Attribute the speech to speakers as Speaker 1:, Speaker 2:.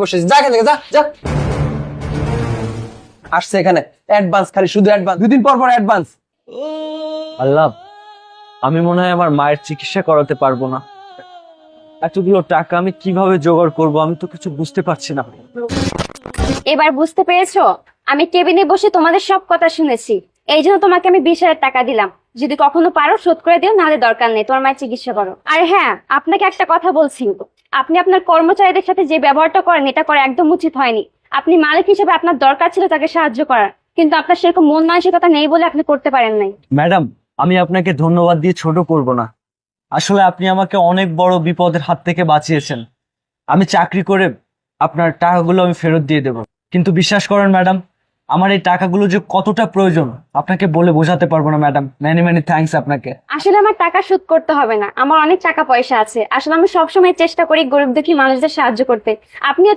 Speaker 1: বসেছি, যা এখান থেকে, যা যা। আসছে এখানে অ্যাডভান্স, খালি শুধু অ্যাডভান্স, 2 দিন পর পর অ্যাডভান্স।
Speaker 2: আল্লাহ, আমি মনে হয় আমার মায়ের চিকিৎসা করাতে পারবো না। এতগুলো টাকা আমি কিভাবে জোগাড় করব, আমি তো কিছু বুঝতে পারছি না।
Speaker 3: এবার বুঝতে পেরেছো? আমি কেবিনে বসে তোমাদের সব কথা শুনেছি, এই জন্য তোমাকে আমি 20,000 টাকা দিলাম। যদি কখনো পারো শোধ করে দিও, নাহলে দরকার নেই, তোমার মায়ের চিকিৎসা করো। আর হ্যাঁ, আপনাকে একটা কথা বলছি, আপনি আপনার কর্মচারীদের সাথে যে ব্যবহারটা করেন এটা করা একদম উচিত হয়নি। আপনি মালিক হিসেবে আপনার দরকার ছিল তাকে সাহায্য করার, কিন্তু আপনার সেরকম মন মানসিকতা নেই বলে আপনি করতে পারেন নাই।
Speaker 2: ম্যাডাম, আমি আপনাকে ধন্যবাদ দিয়ে ছোট করব না। আসলে আপনি আমাকে অনেক বড় বিপদের হাত থেকে বাঁচিয়েছেন। আমি চাকরি করে আপনার টাকাগুলো আমি ফেরত দিয়ে দেব, কিন্তু বিশ্বাস করেন ম্যাডাম, আমার এই টাকাগুলো যে কতটা প্রয়োজন আপনাকে বলে বোঝাতে পারবো না ম্যাডাম। মেনি মেনি থ্যাঙ্কস আপনাকে।
Speaker 3: আসলে আমার টাকা শোধ করতে হবে না, আমার অনেক টাকা পয়সা আছে। আসলে আমি সবসময় চেষ্টা করি গরিব দুঃখী মানুষদের সাহায্য করতে। আপনিও